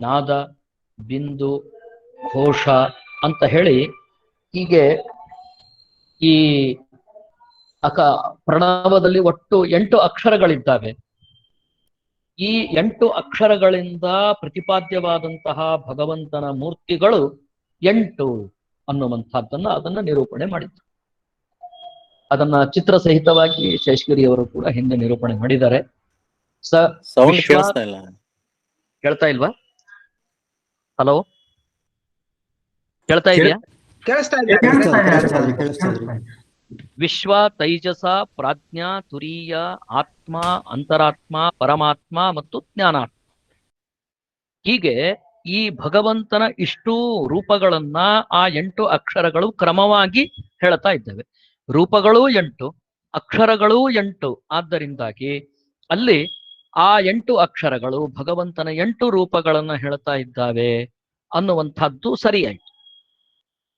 ನಾದ, ಬಿಂದು, ಘೋಷ ಅಂತ ಹೇಳಿ ಹೀಗೆ ಈ ಪ್ರಣವದಲ್ಲಿ ಒಟ್ಟು 8 ಅಕ್ಷರಗಳಿದ್ದಾವೆ. ಈ 8 ಅಕ್ಷರಗಳಿಂದ ಪ್ರತಿಪಾದ್ಯವಾದಂತಹ ಭಗವಂತನ ಮೂರ್ತಿಗಳು 8 ಅನ್ನುವಂಥದ್ದನ್ನ ಅದನ್ನ ನಿರೂಪಣೆ ಮಾಡಿದ್ರು. ಅದನ್ನ ಚಿತ್ರ ಸಹಿತವಾಗಿ ಶೇಷಗಿರಿಯವರು ಕೂಡ ಹಿಂದೆ ನಿರೂಪಣೆ ಮಾಡಿದ್ದಾರೆ. ಕೇಳ್ತಾ ಇಲ್ವಾ? ಹಲೋ, ಕೇಳ್ತಾ ಇದೆಯಾ? ವಿಶ್ವ, ತೈಜಸ, ಪ್ರಾಜ್ಞಾ, ತುರೀಯ, ಆತ್ಮ, ಅಂತರಾತ್ಮ, ಪರಮಾತ್ಮ ಮತ್ತು ಜ್ಞಾನಾತ್ಮ. ಹೀಗೆ ಈ ಭಗವಂತನ ಇಷ್ಟೂ ರೂಪಗಳನ್ನ ಆ 8 ಅಕ್ಷರಗಳು ಕ್ರಮವಾಗಿ ಹೇಳ್ತಾ ಇದ್ದೇವೆ. ರೂಪಗಳೂ 8, ಅಕ್ಷರಗಳೂ 8. ಆದ್ದರಿಂದಾಗಿ ಅಲ್ಲಿ ಆ 8 ಅಕ್ಷರಗಳು ಭಗವಂತನ 8 ರೂಪಗಳನ್ನ ಹೇಳ್ತಾ ಇದ್ದಾವೆ ಅನ್ನುವಂಥದ್ದು ಸರಿಯಾಯಿತು.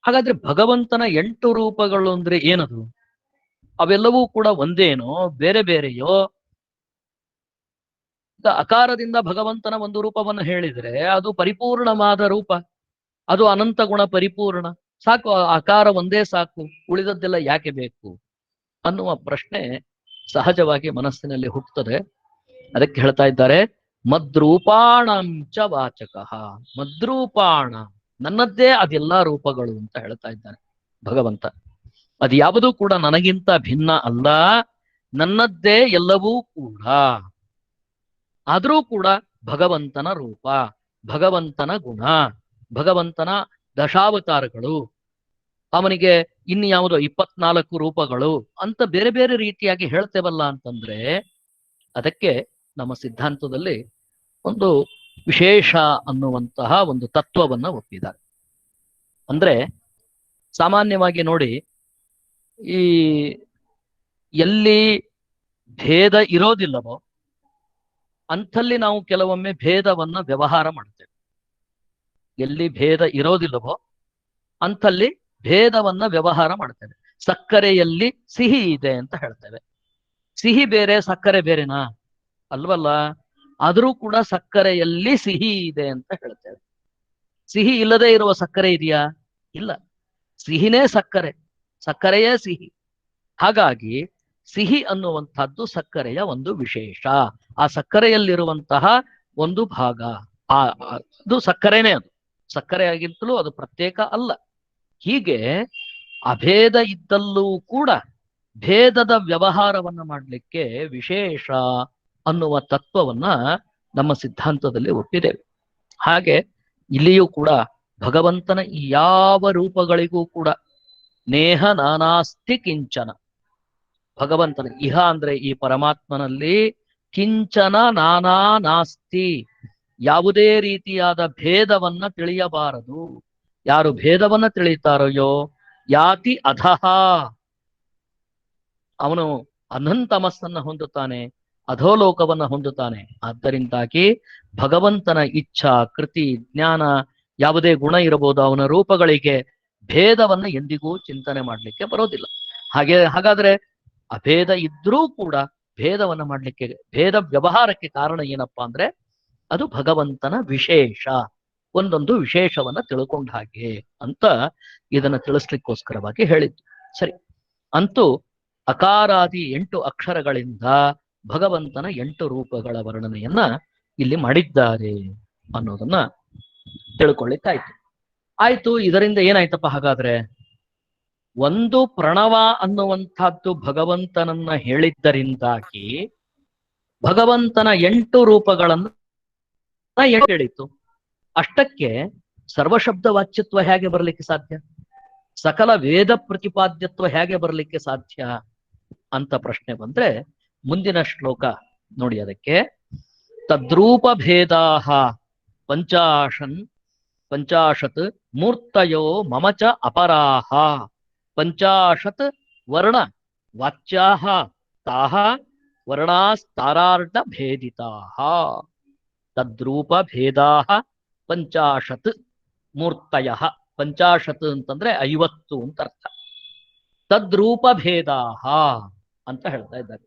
ಹಾಗಾದ್ರೆ ಭಗವಂತನ 8 ರೂಪಗಳು ಅಂದ್ರೆ ಏನದು? ಅವೆಲ್ಲವೂ ಕೂಡ ಒಂದೇನೋ ಬೇರೆ ಬೇರೆಯೋ? ಅಕಾರದಿಂದ ಭಗವಂತನ ಒಂದು ರೂಪವನ್ನು ಹೇಳಿದ್ರೆ ಅದು ಪರಿಪೂರ್ಣವಾದ ರೂಪ, ಅದು ಅನಂತ ಗುಣ ಪರಿಪೂರ್ಣ. ಸಾಕು, ಆಕಾರ ಒಂದೇ ಸಾಕು, ಉಳಿದದ್ದೆಲ್ಲ ಯಾಕೆ ಬೇಕು ಅನ್ನುವ ಪ್ರಶ್ನೆ ಸಹಜವಾಗಿ ಮನಸ್ಸಿನಲ್ಲಿ ಹುಟ್ಟುತ್ತದೆ. ಅದಕ್ಕೆ ಹೇಳ್ತಾ ಇದ್ದಾರೆ, ಮದ್ರೂಪಾಣಂಚ ವಾಚಕ. ಮದ್ರೂಪಾಣ, ನನ್ನದ್ದೇ ಅದೆಲ್ಲ ರೂಪಗಳು ಅಂತ ಹೇಳ್ತಾ ಇದ್ದಾನೆ ಭಗವಂತ. ಅದು ಯಾವುದೂ ಕೂಡ ನನಗಿಂತ ಭಿನ್ನ ಅಲ್ಲ, ನನ್ನದ್ದೇ ಎಲ್ಲವೂ ಕೂಡ. ಆದರೂ ಕೂಡ ಭಗವಂತನ ರೂಪ, ಭಗವಂತನ ಗುಣ, ಭಗವಂತನ ದಶಾವತಾರಗಳು, ಅವನಿಗೆ ಇನ್ಯಾವುದೋ 24 ರೂಪಗಳು ಅಂತ ಬೇರೆ ಬೇರೆ ರೀತಿಯಾಗಿ ಹೇಳ್ತೇವಲ್ಲ ಅಂತಂದ್ರೆ ಅದಕ್ಕೆ ನಮ್ಮ ಸಿದ್ಧಾಂತದಲ್ಲಿ ಒಂದು ವಿಶೇಷ ಅನ್ನುವಂತಹ ಒಂದು ತತ್ವವನ್ನ ಒಪ್ಪಿದ್ದಾರೆ. ಅಂದ್ರೆ ಸಾಮಾನ್ಯವಾಗಿ ನೋಡಿ, ಈ ಎಲ್ಲಿ ಭೇದ ಇರೋದಿಲ್ಲವೋ ಅಂಥಲ್ಲಿ ನಾವು ಕೆಲವೊಮ್ಮೆ ಭೇದವನ್ನ ವ್ಯವಹಾರ ಮಾಡ್ತೇವೆ. ಎಲ್ಲಿ ಭೇದ ಇರೋದಿಲ್ಲವೋ ಅಂಥಲ್ಲಿ ಭೇದವನ್ನ ವ್ಯವಹಾರ ಮಾಡ್ತೇವೆ. ಸಕ್ಕರೆಯಲ್ಲಿ ಸಿಹಿ ಇದೆ ಅಂತ ಹೇಳ್ತೇವೆ. ಸಿಹಿ ಬೇರೆ, ಸಕ್ಕರೆ ಬೇರೆನಾ? ಅಲ್ವಲ್ಲ. ಆದರೂ ಕೂಡ ಸಕ್ಕರೆಯಲ್ಲಿ ಸಿಹಿ ಇದೆ ಅಂತ ಹೇಳ್ತೇವೆ. ಸಿಹಿ ಇಲ್ಲದೆ ಇರುವ ಸಕ್ಕರೆ ಇದೆಯಾ? ಇಲ್ಲ. ಸಿಹಿನೇ ಸಕ್ಕರೆ, ಸಕ್ಕರೆಯೇ ಸಿಹಿ. ಹಾಗಾಗಿ ಸಿಹಿ ಅನ್ನುವಂಥದ್ದು ಸಕ್ಕರೆಯ ಒಂದು ವಿಶೇಷ. ಆ ಸಕ್ಕರೆಯಲ್ಲಿರುವಂತಹ ಒಂದು ಭಾಗ, ಅದು ಸಕ್ಕರೆನೇ. ಅದು ಸಕ್ಕರೆ ಆಗಿಂತಲೂ ಅದು ಪ್ರತ್ಯೇಕ ಅಲ್ಲ. ಹೀಗೆ ಅಭೇದ ಇದ್ದಲ್ಲೂ ಕೂಡ ಭೇದದ ವ್ಯವಹಾರವನ್ನ ಮಾಡಲಿಕ್ಕೆ ವಿಶೇಷ ಅನ್ನುವ ತತ್ವವನ್ನ ನಮ್ಮ ಸಿದ್ಧಾಂತದಲ್ಲಿ ಒಪ್ಪಿದ್ದೇವೆ. ಹಾಗೆ ಇಲ್ಲಿಯೂ ಕೂಡ ಭಗವಂತನ ಈ ಯಾವ ರೂಪಗಳಿಗೂ ಕೂಡ ನೇಹ ನಾನಾಸ್ತಿ ಕಿಂಚನ. ಭಗವಂತನ ಇಹ ಅಂದ್ರೆ ಈ ಪರಮಾತ್ಮನಲ್ಲಿ ಕಿಂಚನ ನಾನಾ ನಾಸ್ತಿ, ಯಾವುದೇ ರೀತಿಯಾದ ಭೇದವನ್ನ ತಿಳಿಯಬಾರದು. ಯಾರು ಭೇದವನ್ನ ತಿಳಿತಾರೆಯೋ ಯಾತಿ ಅಧಃ, ಅವನು ಅನಂತಮಸ್ಸನ್ನ ಹೊಂದುತ್ತಾನೆ, ಅಧೋಲೋಕವನ್ನ ಹೊಂದುತ್ತಾನೆ. ಆದ್ದರಿಂದಾಗಿ ಭಗವಂತನ ಇಚ್ಛಾ, ಕೃತಿ, ಜ್ಞಾನ, ಯಾವುದೇ ಗುಣ ಇರಬಹುದು, ಅವನ ರೂಪಗಳಿಗೆ ಭೇದವನ್ನ ಎಂದಿಗೂ ಚಿಂತನೆ ಮಾಡಲಿಕ್ಕೆ ಬರೋದಿಲ್ಲ. ಹಾಗಾದ್ರೆ ಅಭೇದ ಇದ್ರೂ ಕೂಡ ಭೇದವನ್ನ ಮಾಡಲಿಕ್ಕೆ, ಭೇದ ವ್ಯವಹಾರಕ್ಕೆ ಕಾರಣ ಏನಪ್ಪಾ ಅಂದ್ರೆ ಅದು ಭಗವಂತನ ವಿಶೇಷ, ಒಂದೊಂದು ವಿಶೇಷವನ್ನ ತಿಳ್ಕೊಂಡ ಹಾಗೆ ಅಂತ ಇದನ್ನ ತಿಳಿಸ್ಲಿಕ್ಕೋಸ್ಕರವಾಗಿ ಹೇಳಿದ್ದು. ಸರಿ, ಅಂತೂ ಅಕಾರಾದಿ 8 ಅಕ್ಷರಗಳಿಂದ ಭಗವಂತನ 8 ರೂಪಗಳ ವರ್ಣನೆಯನ್ನ ಇಲ್ಲಿ ಮಾಡಿದ್ದಾರೆ ಅನ್ನೋದನ್ನ ತಿಳ್ಕೊಳ್ಳಿಕ್ಕಾಯ್ತು. ಆಯ್ತು, ಇದರಿಂದ ಏನಾಯ್ತಪ್ಪ? ಹಾಗಾದ್ರೆ ಒಂದು ಪ್ರಣವ ಅನ್ನುವಂಥದ್ದು ಭಗವಂತನನ್ನ ಹೇಳಿದ್ದರಿಂದಾಗಿ ಭಗವಂತನ 8 ರೂಪಗಳನ್ನ ಹೇಳಿತು. ಅಷ್ಟಕ್ಕೆ ಸರ್ವಶಬ್ದ ವಾಚ್ಯತ್ವ ಹೇಗೆ ಬರಲಿಕ್ಕೆ ಸಾಧ್ಯ? ಸಕಲ ವೇದ ಪ್ರತಿಪಾದ್ಯತ್ವ ಹೇಗೆ ಬರಲಿಕ್ಕೆ ಸಾಧ್ಯ ಅಂತ ಪ್ರಶ್ನೆ ಬಂದ್ರೆ ಮುಂದಿನ ಶ್ಲೋಕ ನೋಡಿ. ಅದಕ್ಕೆ ತದ್ರೂಪ ಭೇದಾಹ ಪಂಚಾಶತ್ ಮೂರ್ತಯೋ ಮಮಚ ಅಪರಾಹ ಪಂಚಾಶತ್ ವರ್ಣ ವಾಚ್ಯಾಹ ತಾಹ ವರ್ಣಾಸ್ತಾರಾರ್ಧ ಭೇದಿತಾಹ. ತದ್ರೂಪ ಭೇದಾಹ ಪಂಚಾಶತ್ ಮೂರ್ತಯಃ. ಪಂಚಾಶತ್ ಅಂತಂದ್ರೆ 50 ಅಂತ ಅರ್ಥ. ತದ್ರೂಪ ಭೇದಾಹ ಅಂತ ಹೇಳ್ತಾ ಇದ್ದಾರೆ.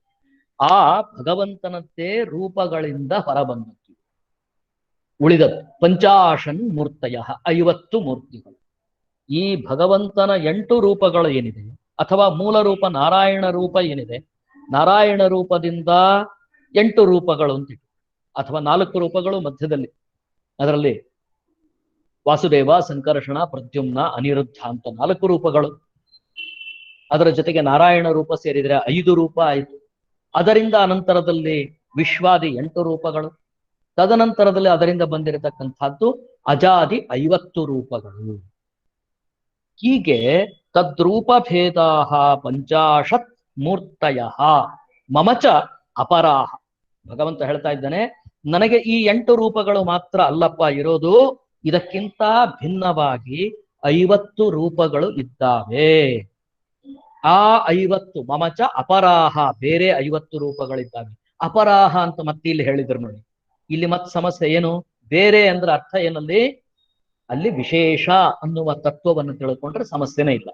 ಆ ಭಗವಂತನದ್ದೇ ರೂಪಗಳಿಂದ ಹೊರಬಂದದ್ದು. ಉಳಿದದ್ದು ಪಂಚಾಶನ್ ಮೂರ್ತಯ 50 ಮೂರ್ತಿಗಳು. ಈ ಭಗವಂತನ 8 ರೂಪಗಳು ಏನಿದೆ, ಅಥವಾ ಮೂಲ ರೂಪ ನಾರಾಯಣ ರೂಪ ಏನಿದೆ, ನಾರಾಯಣ ರೂಪದಿಂದ 8 ರೂಪಗಳು ಅಂತ, ಅಥವಾ 4 ರೂಪಗಳು ಮಧ್ಯದಲ್ಲಿ, ಅದರಲ್ಲಿ ವಾಸುದೇವ, ಸಂಕರ್ಷಣ, ಪ್ರದ್ಯುಮ್ನ, ಅನಿರುದ್ಧ ಅಂತ 4 ರೂಪಗಳು. ಅದರ ಜೊತೆಗೆ ನಾರಾಯಣ ರೂಪ ಸೇರಿದರೆ 5 ರೂಪ ಆಯಿತು. ಅದರಿಂದ ಅನಂತರದಲ್ಲಿ ವಿಶ್ವಾದಿ 8 ರೂಪಗಳು, ತದನಂತರದಲ್ಲಿ ಅದರಿಂದ ಬಂದಿರತಕ್ಕಂಥದ್ದು ಅಜಾದಿ 50 ರೂಪಗಳು. ಹೀಗೆ ತದ್ರೂಪ ಭೇದಾಹ ಪಂಚಾಶತ್ ಮೂರ್ತಯ ಮಮಚ ಅಪರಾಹ. ಭಗವಂತ ಹೇಳ್ತಾ ಇದ್ದಾನೆ, ನನಗೆ ಈ 8 ರೂಪಗಳು ಮಾತ್ರ ಅಲ್ಲಪ್ಪ ಇರೋದು, ಇದಕ್ಕಿಂತ ಭಿನ್ನವಾಗಿ 50 ರೂಪಗಳು ಇದ್ದಾವೆ. ಆ 50 ಮಮಚ ಅಪರಾಹ, ಬೇರೆ 50 ರೂಪಗಳಿದ್ದಾವೆ. ಅಪರಾಹ ಅಂತ ಮತ್ತೆ ಇಲ್ಲಿ ಹೇಳಿದ್ರು ನೋಡಿ. ಇಲ್ಲಿ ಮತ್ತೆ ಸಮಸ್ಯೆ ಏನು? ಬೇರೆ ಅಂದ್ರೆ ಅರ್ಥ ಏನಲ್ಲಿ? ಅಲ್ಲಿ ವಿಶೇಷ ಅನ್ನುವ ತತ್ವವನ್ನು ತಿಳ್ಕೊಂಡ್ರೆ ಸಮಸ್ಯೆನೇ ಇಲ್ಲ.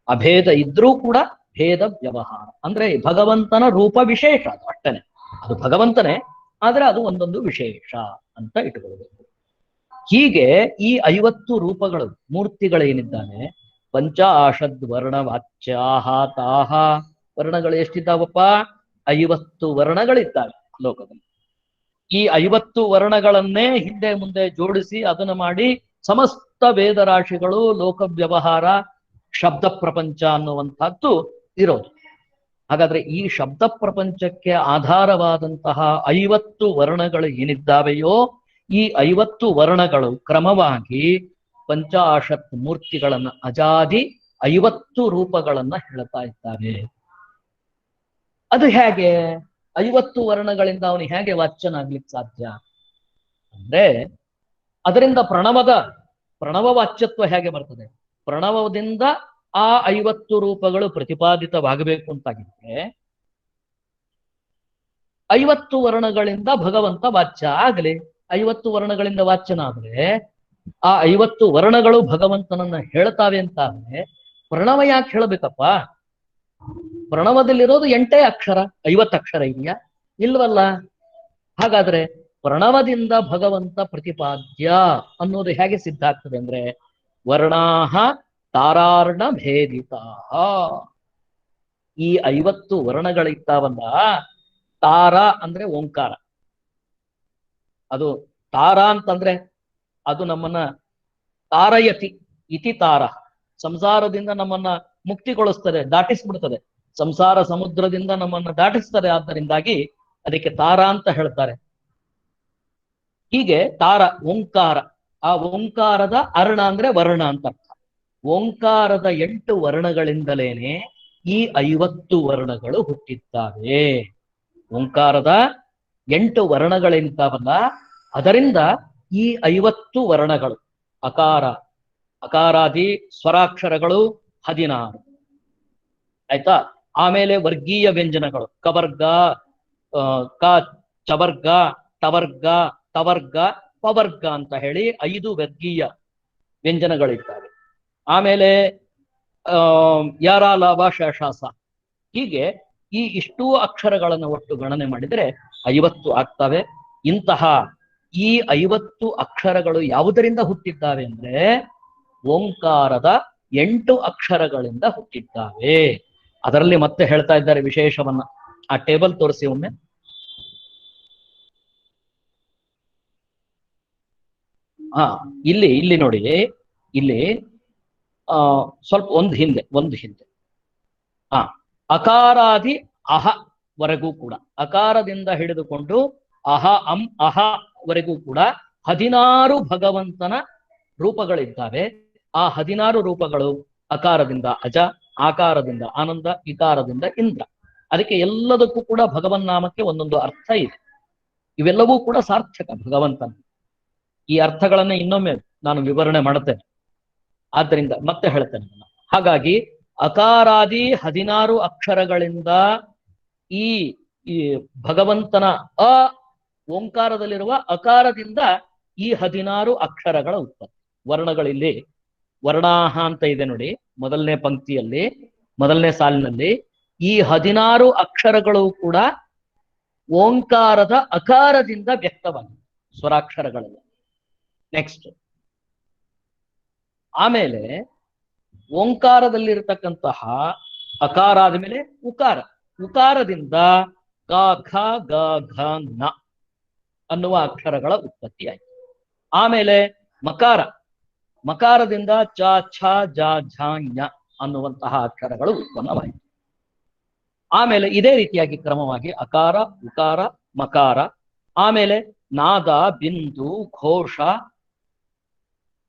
ಅಭೇದ ಇದ್ರೂ ಕೂಡ ಭೇದ ವ್ಯವಹಾರ ಅಂದ್ರೆ ಭಗವಂತನ ರೂಪ ವಿಶೇಷ, ಅದು ಅಷ್ಟನೆ, ಅದು ಭಗವಂತನೇ, ಆದ್ರೆ ಅದು ಒಂದೊಂದು ವಿಶೇಷ ಅಂತ ಇಟ್ಕೊಳ್ಬೇಕು. ಹೀಗೆ ಈ 50 ರೂಪಗಳು, ಮೂರ್ತಿಗಳೇನಿದ್ದಾನೆ, ಪಂಚಾಶದ್ ವರ್ಣ ವಾಚ್ಯಾಹ ತಾಹ. ವರ್ಣಗಳು ಎಷ್ಟಿದ್ದಾವಪ್ಪ? 50 ವರ್ಣಗಳಿದ್ದಾವೆ ಲೋಕದಲ್ಲಿ. ಈ 50 ವರ್ಣಗಳನ್ನೇ ಹಿಂದೆ ಮುಂದೆ ಜೋಡಿಸಿ ಅದನ್ನು ಮಾಡಿ ಸಮಸ್ತ ವೇದರಾಶಿಗಳು, ಲೋಕ ವ್ಯವಹಾರ, ಶಬ್ದ ಪ್ರಪಂಚ ಅನ್ನುವಂಥದ್ದು ಇರೋದು. ಹಾಗಾದ್ರೆ ಈ ಶಬ್ದ ಪ್ರಪಂಚಕ್ಕೆ ಆಧಾರವಾದಂತಹ 50 ವರ್ಣಗಳು ಏನಿದ್ದಾವೆಯೋ, ಈ 50 ವರ್ಣಗಳು ಕ್ರಮವಾಗಿ ಪಂಚಾಶತ್ ಮೂರ್ತಿಗಳನ್ನ, ಅಜಾದಿ 50 ರೂಪಗಳನ್ನ ಹೇಳ್ತಾ ಇದ್ದಾರೆ. ಅದು ಹೇಗೆ? 50 ವರ್ಣಗಳಿಂದ ಅವನು ಹೇಗೆ ವಾಚ್ಯನಾಗ್ಲಿಕ್ಕೆ ಸಾಧ್ಯ ಅಂದ್ರೆ, ಅದರಿಂದ ಪ್ರಣವ ವಾಚ್ಯತ್ವ ಹೇಗೆ ಬರ್ತದೆ? ಪ್ರಣವದಿಂದ ಆ 50 ರೂಪಗಳು ಪ್ರತಿಪಾದಿತವಾಗಬೇಕು ಅಂತಾಗಿದ್ರೆ 50 ವರ್ಣಗಳಿಂದ ಭಗವಂತ ವಾಚ್ಯ ಆಗಲಿ. 50 ವರ್ಣಗಳಿಂದ ವಾಚ್ಯನಾದ್ರೆ ಆ 50 ವರ್ಣಗಳು ಭಗವಂತನನ್ನ ಹೇಳ್ತಾವೆ ಅಂತಾದ್ರೆ ಪ್ರಣವ ಯಾಕೆ ಹೇಳಬೇಕಪ್ಪ? ಪ್ರಣವದಲ್ಲಿರೋದು 8 ಅಕ್ಷರ, 50 ಅಕ್ಷರ ಇದೆಯಾ? ಇಲ್ವಲ್ಲ. ಹಾಗಾದ್ರೆ ಪ್ರಣವದಿಂದ ಭಗವಂತ ಪ್ರತಿಪಾದ್ಯ ಅನ್ನೋದು ಹೇಗೆ ಸಿದ್ಧ ಆಗ್ತದೆ ಅಂದ್ರೆ, ವರ್ಣಾಹ ತಾರಾರ್ಣ ಭೇದಿತಾ. ಈ 50 ವರ್ಣಗಳಿದ್ದಾವಲ್ಲ, ತಾರ ಅಂದ್ರೆ ಓಂಕಾರ. ಅದು ತಾರ ಅಂತಂದ್ರೆ ಅದು ನಮ್ಮನ್ನ ತಾರಯತಿ ಇತಿ ತಾರ, ಸಂಸಾರದಿಂದ ನಮ್ಮನ್ನ ಮುಕ್ತಿಗೊಳಿಸ್ತದೆ, ದಾಟಿಸ್ಬಿಡ್ತದೆ, ಸಂಸಾರ ಸಮುದ್ರದಿಂದ ನಮ್ಮನ್ನ ದಾಟಿಸ್ತದೆ. ಆದ್ದರಿಂದಾಗಿ ಅದಕ್ಕೆ ತಾರ ಅಂತ ಹೇಳ್ತಾರೆ. ಹೀಗೆ ತಾರ ಓಂಕಾರ, ಆ ಓಂಕಾರದ ಅರ್ಣ ಅಂದ್ರೆ ವರ್ಣ ಅಂತ ಅರ್ಥ. ಓಂಕಾರದ 8 ವರ್ಣಗಳಿಂದಲೇನೆ ಈ 50 ವರ್ಣಗಳು ಹುಟ್ಟಿದ್ದಾವೆ. ಓಂಕಾರದ 8 ವರ್ಣಗಳೇನಿದ್ದಾವಲ್ಲ, ಅದರಿಂದ ಈ 50 ವರ್ಣಗಳು, ಅಕಾರಾದಿ ಸ್ವರಾಕ್ಷರಗಳು 16 ಆಯ್ತಾ. ಆಮೇಲೆ ವರ್ಗೀಯ ವ್ಯಂಜನಗಳು ಕವರ್ಗ, ಕ, ಚವರ್ಗ, ಟವರ್ಗ, ತವರ್ಗ, ಪವರ್ಗ ಅಂತ ಹೇಳಿ 5 ವರ್ಗೀಯ ವ್ಯಂಜನಗಳಿದ್ದಾವೆ. ಆಮೇಲೆ ಯಾರ, ಲಾಭ, ಶೇಷಾಸ, ಹೀಗೆ ಈ ಇಷ್ಟೂ ಅಕ್ಷರಗಳನ್ನು ಒಟ್ಟು ಗಣನೆ ಮಾಡಿದರೆ 50 ಆಗ್ತವೆ. ಇಂತಹ ಈ 50 ಅಕ್ಷರಗಳು ಯಾವುದರಿಂದ ಹುಟ್ಟಿದ್ದಾವೆ ಅಂದ್ರೆ ಓಂಕಾರದ 8 ಅಕ್ಷರಗಳಿಂದ ಹುಟ್ಟಿದ್ದಾವೆ. ಅದರಲ್ಲಿ ಮತ್ತೆ ಹೇಳ್ತಾ ಇದ್ದಾರೆ ವಿಶೇಷವನ್ನ. ಆ ಟೇಬಲ್ ತೋರಿಸಿ ಒಮ್ಮೆ. ಇಲ್ಲಿ ನೋಡಿ, ಇಲ್ಲಿ ಸ್ವಲ್ಪ ಒಂದು ಹಿಂದೆ ಅಕಾರಾದಿ ಅಹ ವರೆಗೂ ಕೂಡ, ಅಕಾರದಿಂದ ಹಿಡಿದುಕೊಂಡು ಅಹ ಅಂ ಅಹ ವರೆಗೂ ಕೂಡ 16 ಭಗವಂತನ ರೂಪಗಳಿದ್ದಾವೆ. ಆ 16 ರೂಪಗಳು ಅಕಾರದಿಂದ ಅಜ, ಆಕಾರದಿಂದ ಆನಂದ, ಇಕಾರದಿಂದ ಇಂದ್ರ. ಅದಕ್ಕೆ ಎಲ್ಲದಕ್ಕೂ ಕೂಡ ಭಗವನ್ನಾಮಕ್ಕೆ ಒಂದೊಂದು ಅರ್ಥ ಇದೆ. ಇವೆಲ್ಲವೂ ಕೂಡ ಸಾರ್ಥಕ ಭಗವಂತನ. ಈ ಅರ್ಥಗಳನ್ನ ಇನ್ನೊಮ್ಮೆ ನಾನು ವಿವರಣೆ ಮಾಡುತ್ತೇನೆ. ಆದ್ದರಿಂದ ಮತ್ತೆ ಹೇಳ್ತೇನೆ. ಹಾಗಾಗಿ ಅಕಾರಾದಿ 16 ಅಕ್ಷರಗಳಿಂದ ಈ ಭಗವಂತನ ಓಂಕಾರದಲ್ಲಿರುವ ಅಕಾರದಿಂದ ಈ 16 ಅಕ್ಷರಗಳ ಉತ್ಪತ್ತಿ. ವರ್ಣಗಳಲ್ಲಿ ವರ್ಣಾಹ ಅಂತ ಇದೆ ನೋಡಿ, ಮೊದಲನೇ ಪಂಕ್ತಿಯಲ್ಲಿ, ಮೊದಲನೇ ಸಾಲಿನಲ್ಲಿ ಈ 16 ಅಕ್ಷರಗಳು ಕೂಡ ಓಂಕಾರದ ಅಕಾರದಿಂದ ವ್ಯಕ್ತವಾಗಿದೆ. ಸ್ವರಾಕ್ಷರಗಳೆಲ್ಲ. ನೆಕ್ಸ್ಟ್ ಆಮೇಲೆ ಓಂಕಾರದಲ್ಲಿರತಕ್ಕಂತಹ ಅಕಾರ ಆದ್ಮೇಲೆ ಉಕಾರ, ಉಕಾರದಿಂದ ಗ ಖ ಗ ಘ ನ ಅನ್ನುವ ಅಕ್ಷರಗಳ ಉತ್ಪತ್ತಿ ಆಯಿತು. ಆಮೇಲೆ ಮಕಾರ, ಮಕಾರದಿಂದ ಚ ಛ ಜ ಝ ಞ ಅನ್ನುವಂತಹ ಅಕ್ಷರಗಳು ಉತ್ಪನ್ನವಾಯಿತು. ಆಮೇಲೆ ಇದೇ ರೀತಿಯಾಗಿ ಕ್ರಮವಾಗಿ ಅಕಾರ, ಉಕಾರ, ಮಕಾರ, ಆಮೇಲೆ ನಾದ, ಬಿಂದು, ಘೋಷ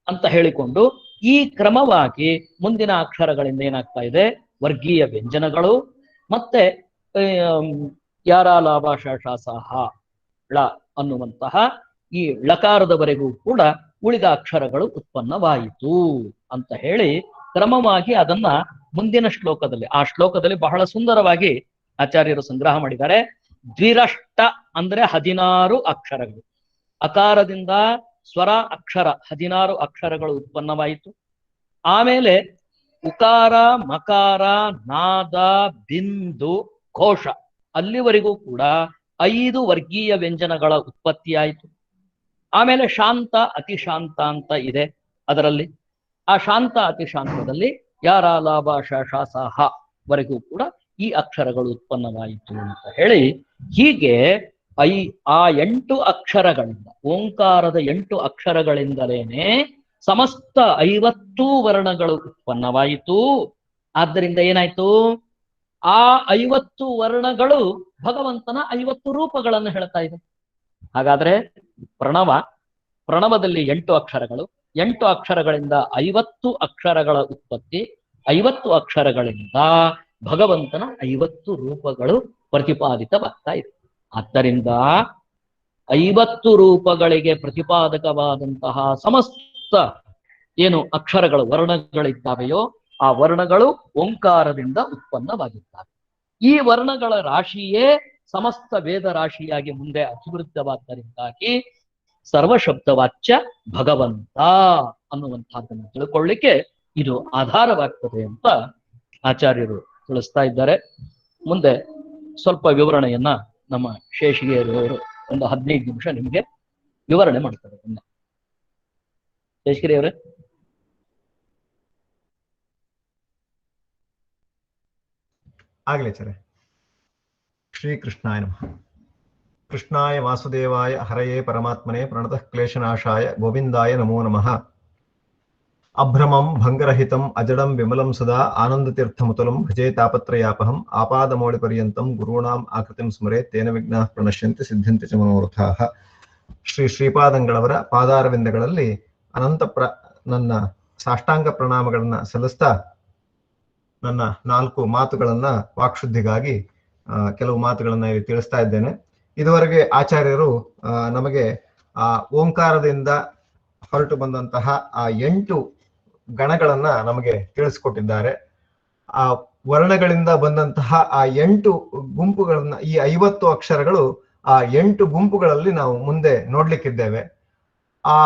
ಅಂತ ಹೇಳಿಕೊಂಡು ಈ ಕ್ರಮವಾಗಿ ಮುಂದಿನ ಅಕ್ಷರಗಳಿಂದ ಏನಾಗ್ತಾ ಇದೆ, ವರ್ಗೀಯ ವ್ಯಂಜನಗಳು ಮತ್ತೆ ಯಾರ ಲಾಭ ಶಾಸ ಳ ಅನ್ನುವಂತಹ ಈ ಳಕಾರದವರೆಗೂ ಕೂಡ ಉಳಿದ ಅಕ್ಷರಗಳು ಉತ್ಪನ್ನವಾಯಿತು ಅಂತ ಹೇಳಿ ಕ್ರಮವಾಗಿ ಅದನ್ನ ಮುಂದಿನ ಶ್ಲೋಕದಲ್ಲಿ, ಆ ಶ್ಲೋಕದಲ್ಲಿ ಬಹಳ ಸುಂದರವಾಗಿ ಆಚಾರ್ಯರು ಸಂಗ್ರಹ ಮಾಡಿದ್ದಾರೆ. ದ್ವಿರಷ್ಟ ಅಂದ್ರೆ 16 ಅಕ್ಷರಗಳು, ಅಕಾರದಿಂದ ಸ್ವರ ಅಕ್ಷರ 16 ಅಕ್ಷರಗಳು ಉತ್ಪನ್ನವಾಯಿತು. ಆಮೇಲೆ ಉಕಾರ, ಮಕಾರ, ನಾದ, ಬಿಂದು, ಘೋಷ ಅಲ್ಲಿವರೆಗೂ ಕೂಡ 5 ವರ್ಗೀಯ ವ್ಯಂಜನಗಳ ಉತ್ಪತ್ತಿಯಾಯಿತು. ಆಮೇಲೆ ಶಾಂತ, ಅತಿಶಾಂತ ಅಂತ ಇದೆ ಅದರಲ್ಲಿ. ಆ ಶಾಂತ ಅತಿಶಾಂತದಲ್ಲಿ ಯಾರ ಲಾಭ ಶಾಸ ಹ ವರೆಗೂ ಕೂಡ ಈ ಅಕ್ಷರಗಳು ಉತ್ಪನ್ನವಾಯಿತು ಅಂತ ಹೇಳಿ ಹೀಗೆ ಆ 8 ಅಕ್ಷರಗಳಿಂದ, ಓಂಕಾರದ 8 ಅಕ್ಷರಗಳಿಂದಲೇನೆ ಸಮಸ್ತ 50 ವರ್ಣಗಳು ಉತ್ಪನ್ನವಾಯಿತು. ಆದ್ದರಿಂದ ಏನಾಯ್ತು, ಆ 50 ವರ್ಣಗಳು ಭಗವಂತನ 50 ರೂಪಗಳನ್ನು ಹೇಳ್ತಾ ಇದೆ. ಹಾಗಾದ್ರೆ ಪ್ರಣವದಲ್ಲಿ 8 ಅಕ್ಷರಗಳು, 8 ಅಕ್ಷರಗಳಿಂದ 50 ಅಕ್ಷರಗಳ ಉತ್ಪತ್ತಿ, 50 ಅಕ್ಷರಗಳಿಂದ ಭಗವಂತನ 50 ರೂಪಗಳು ಪ್ರತಿಪಾದಿತವಾಗ್ತಾ ಇದೆ. ಆದ್ದರಿಂದ 50 ರೂಪಗಳಿಗೆ ಪ್ರತಿಪಾದಕವಾದಂತಹ ಸಮಸ್ತ ಏನು ಅಕ್ಷರಗಳು, ವರ್ಣಗಳಿದ್ದಾವೆಯೋ ಆ ವರ್ಣಗಳು ಓಂಕಾರದಿಂದ ಉತ್ಪನ್ನವಾಗಿದ್ದಾವೆ. ಈ ವರ್ಣಗಳ ರಾಶಿಯೇ ಸಮಸ್ತ ವೇದ ರಾಶಿಯಾಗಿ ಮುಂದೆ ಅಭಿವೃದ್ಧವಾದ್ದರಿಂದಾಗಿ ಸರ್ವಶಬ್ದವಾಚ್ಯ ಭಗವಂತ ಅನ್ನುವಂಥದ್ದನ್ನು ತಿಳ್ಕೊಳ್ಳಿಕ್ಕೆ ಇದು ಆಧಾರವಾಗ್ತದೆ ಅಂತ ಆಚಾರ್ಯರು ತಿಳಿಸ್ತಾ ಇದ್ದಾರೆ. ಮುಂದೆ ಸ್ವಲ್ಪ ವಿವರಣೆಯನ್ನ ನಮ್ಮ ಶೇಷಗಿರಿಯವರು ಒಂದು 15 ನಿಮಿಷ ನಿಮಗೆ ವಿವರಣೆ ಮಾಡ್ತಾರೆ. ಶೇಷಗಿರಿಯವರೇ. ಆಗಲಿ ಸರ್. ಶ್ರೀಕೃಷ್ಣಾಯ ನಮಃ. ಕೃಷ್ಣಾಯ ವಾಸುದೇವಾಯ ಹರಯೇ ಪರಮಾತ್ಮನೇ ಪ್ರಣತಃ ಕ್ಲೇಶನಾಶಾಯ ಗೋವಿಂದಾಯ ನಮೋ ನಮಃ. ಅಭ್ರಮಂ ಭಂಗರಹಿತಂ ಅಜಡಂ ವಿಮಲಂ ಸದಾ ಆನಂದತೀರ್ಥಮುತಲಂ ಭಜೇ ತಾಪತ್ರಯಾಪಹಂ ಆಪಾದಮೌಳಿಪರ್ಯಂತಂ ಗುರುಣಾಂ ಆಕೃತಿಂ ಸ್ಮರೆ ತೇನ ವಿಘ್ನಾಃ ಪ್ರಣಶ್ಯಂತಿ ಸಿದ್ಧಂತಿ ಚ ಮನೋರಥಾಃ. ಶ್ರೀಪಾದಂಗಳವರ ಪಾದಾರವಿಂದಗಳಲ್ಲಿ ನನ್ನ ಸಾಷ್ಟಾಂಗ ಪ್ರಣಾಮಗಳನ್ನ ಸಲ್ಲಿಸ್ತಾ ನನ್ನ 4 ಮಾತುಗಳನ್ನ ವಾಕ್ಶುದ್ಧಿಗಾಗಿ ಕೆಲವು ಮಾತುಗಳನ್ನ ತಿಳಿಸ್ತಾ ಇದ್ದೇನೆ. ಇದುವರೆಗೆ ಆಚಾರ್ಯರು ನಮಗೆ ಆ ಓಂಕಾರದಿಂದ ಹೊರಟು ಬಂದಂತಹ ಆ 8 ಗಣಗಳನ್ನ ನಮಗೆ ತಿಳಿಸ್ಕೊಟ್ಟಿದ್ದಾರೆ. ಆ ವರ್ಣಗಳಿಂದ ಬಂದಂತಹ ಆ 8 ಗುಂಪುಗಳನ್ನ, ಈ 50 ಅಕ್ಷರಗಳು ಆ 8 ಗುಂಪುಗಳಲ್ಲಿ ನಾವು ಮುಂದೆ ನೋಡ್ಲಿಕ್ಕಿದ್ದೇವೆ. ಆ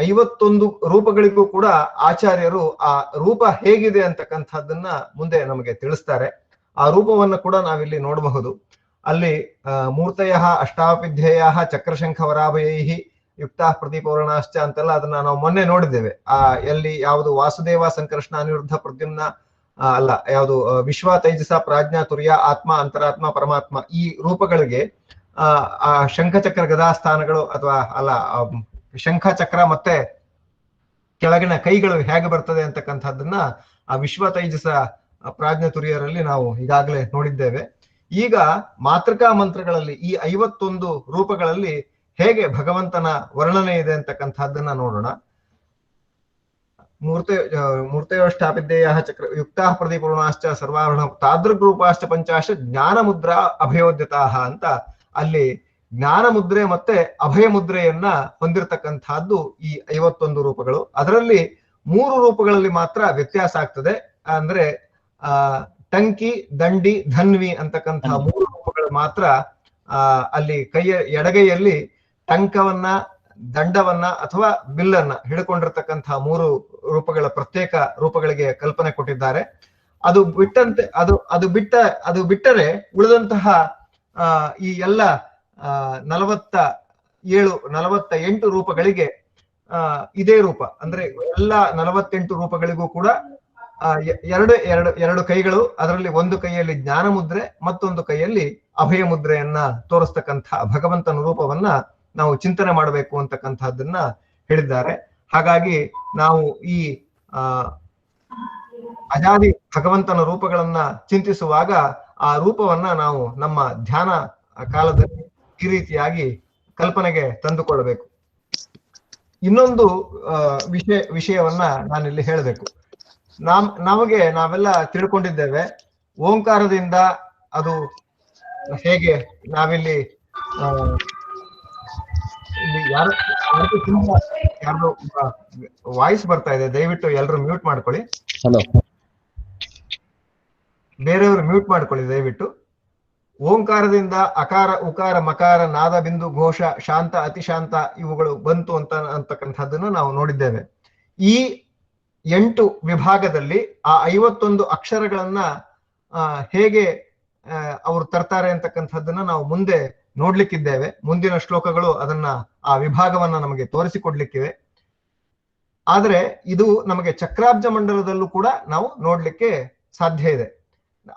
51 ರೂಪಗಳಿಗೂ ಕೂಡ ಆಚಾರ್ಯರು ಆ ರೂಪ ಹೇಗಿದೆ ಅಂತಕ್ಕಂಥದ್ದನ್ನ ಮುಂದೆ ನಮಗೆ ತಿಳಿಸ್ತಾರೆ. ಆ ರೂಪವನ್ನು ಕೂಡ ನಾವಿಲ್ಲಿ ನೋಡಬಹುದು. ಅಲ್ಲಿ ಮೂರ್ತಯ ಅಷ್ಟಾಪಿಧ್ಯೇಯ ಚಕ್ರಶಂಖವರಾಭಯೈ ಯುಕ್ತ ಪ್ರತಿಪೌರ್ಣಾಶ್ಚ ಅಂತೆಲ್ಲ ಅದನ್ನ ನಾವು ಮೊನ್ನೆ ನೋಡಿದ್ದೇವೆ. ಎಲ್ಲಿ ಯಾವುದು ವಾಸುದೇವ ಸಂಕರ್ಷಣ ಅನಿರುದ್ಧ ಪ್ರದ್ಯುಮ್ನ ಅಲ್ಲ, ಯಾವುದು ವಿಶ್ವ ತೈಜಸ ಪ್ರಾಜ್ಞಾ ತುರ್ಯ ಆತ್ಮ ಅಂತರಾತ್ಮ ಪರಮಾತ್ಮ, ಈ ರೂಪಗಳಿಗೆ ಆ ಶಂಖಚಕ್ರ ಗದಾಸ್ಥಾನಗಳು ಅಥವಾ ಅಲ್ಲ ಶಂಖ ಚಕ್ರ ಮತ್ತೆ ಕೆಳಗಿನ ಕೈಗಳು ಹೇಗೆ ಬರ್ತದೆ ಅಂತಕ್ಕಂಥದ್ದನ್ನ ಆ ವಿಶ್ವ ತೈಜಸ ಪ್ರಾಜ್ಞಾ ತುರ್ಯರಲ್ಲಿ ನಾವು ಈಗಾಗಲೇ ನೋಡಿದ್ದೇವೆ. ಈಗ ಮಾತೃಕಾ ಮಂತ್ರಗಳಲ್ಲಿ ಈ 51 ರೂಪಗಳಲ್ಲಿ ಹೇಗೆ ಭಗವಂತನ ವರ್ಣನೆ ಇದೆ ಅಂತಕ್ಕಂಥದ್ದನ್ನ ನೋಡೋಣ. ಮೂರ್ತಯೋಷ್ಟಾಪಿದ್ದೇಯ ಚಕ್ರ ಯುಕ್ತಾ ಪ್ರದೀಪೂರ್ಣಾಶ್ಚ ಸರ್ವಾಭರಣ ತಾದೃಗ್ರೂಪಾಶ್ಚ ಪಂಚಾಶ ಜ್ಞಾನ ಮುದ್ರಾ ಅಭಯೋದ್ಯತಾಹ ಅಂತ ಅಲ್ಲಿ ಜ್ಞಾನ ಮುದ್ರೆ ಮತ್ತೆ ಅಭಯ ಮುದ್ರೆಯನ್ನ ಹೊಂದಿರತಕ್ಕಂಥದ್ದು ಈ 51 ರೂಪಗಳು. ಅದರಲ್ಲಿ 3 ರೂಪಗಳಲ್ಲಿ ಮಾತ್ರ ವ್ಯತ್ಯಾಸ ಆಗ್ತದೆ. ಅಂದ್ರೆ ಟಂಕಿ, ದಂಡಿ, ಧನ್ವಿ ಅಂತಕ್ಕಂತಹ 3 ರೂಪಗಳು ಮಾತ್ರ ಅಲ್ಲಿ ಕೈಯ ಎಡಗೈಯಲ್ಲಿ ಟಂಕವನ್ನ, ದಂಡವನ್ನ ಅಥವಾ ಬಿಲ್ಲನ್ನ ಹಿಡ್ಕೊಂಡಿರ್ತಕ್ಕಂತಹ 3 ರೂಪಗಳ ಪ್ರತ್ಯೇಕ ರೂಪಗಳಿಗೆ ಕಲ್ಪನೆ ಕೊಟ್ಟಿದ್ದಾರೆ. ಅದು ಬಿಟ್ಟಂತೆ ಅದು ಬಿಟ್ಟರೆ ಉಳಿದಂತಹ ಈ ಎಲ್ಲ 40 48 ರೂಪಗಳಿಗೆ ಇದೇ ರೂಪ. ಅಂದ್ರೆ ಎಲ್ಲ 48 ರೂಪಗಳಿಗೂ ಕೂಡ ಎರಡು ಕೈಗಳು, ಅದರಲ್ಲಿ ಒಂದು ಕೈಯಲ್ಲಿ ಜ್ಞಾನ ಮುದ್ರೆ, ಮತ್ತೊಂದು ಕೈಯಲ್ಲಿ ಅಭಯ ಮುದ್ರೆಯನ್ನ ತೋರಿಸ್ತಕ್ಕಂಥ ಭಗವಂತನ ರೂಪವನ್ನ ನಾವು ಚಿಂತನೆ ಮಾಡಬೇಕು ಅಂತಕ್ಕಂಥದ್ದನ್ನ ಹೇಳಿದ್ದಾರೆ. ಹಾಗಾಗಿ ನಾವು ಈ ಅಜಾದಿ ಭಗವಂತನ ರೂಪಗಳನ್ನ ಚಿಂತಿಸುವಾಗ ಆ ರೂಪವನ್ನ ನಾವು ನಮ್ಮ ಧ್ಯಾನ ಕಾಲದಲ್ಲಿ ಈ ರೀತಿಯಾಗಿ ಕಲ್ಪನೆಗೆ ತಂದುಕೊಳ್ಬೇಕು. ಇನ್ನೊಂದು ವಿಷಯವನ್ನ ನಾನಿಲ್ಲಿ ಹೇಳಬೇಕು. ನಾವೆಲ್ಲ ತಿಳ್ಕೊಂಡಿದ್ದೇವೆ ಓಂಕಾರದಿಂದ ಅದು ಹೇಗೆ. ನಾವಿಲ್ಲಿ ಯಾರು ವಾಯ್ಸ್ ಬರ್ತಾ ಇದೆ, ದಯವಿಟ್ಟು ಎಲ್ಲರೂ ಮ್ಯೂಟ್ ಮಾಡ್ಕೊಳ್ಳಿ. ಹಲೋ, ಬೇರೆಯವರು ಮ್ಯೂಟ್ ಮಾಡ್ಕೊಳ್ಳಿ ದಯವಿಟ್ಟು. ಓಂಕಾರದಿಂದ ಅಕಾರ ಉಕಾರ ಮಕಾರ ನಾದ ಬಿಂದು ಘೋಷ ಶಾಂತ ಅತಿಶಾಂತ ಇವುಗಳು ಬಂತು ಅಂತಕ್ಕಂಥದ್ದನ್ನು ನಾವು ನೋಡಿದ್ದೇವೆ. ಈ 8 ವಿಭಾಗದಲ್ಲಿ ಆ 51 ಅಕ್ಷರಗಳನ್ನ ಹೇಗೆ ಅವರು ತರ್ತಾರೆ ಅಂತಕ್ಕಂಥದ್ದನ್ನ ನಾವು ಮುಂದೆ ನೋಡ್ಲಿಕ್ಕಿದ್ದೇವೆ. ಮುಂದಿನ ಶ್ಲೋಕಗಳು ಅದನ್ನ ಆ ವಿಭಾಗವನ್ನ ನಮಗೆ ತೋರಿಸಿಕೊಡ್ಲಿಕ್ಕಿವೆ. ಆದ್ರೆ ಇದು ನಮಗೆ ಚಕ್ರಾಬ್ಜ ಮಂಡಲದಲ್ಲೂ ಕೂಡ ನಾವು ನೋಡ್ಲಿಕ್ಕೆ ಸಾಧ್ಯ ಇದೆ.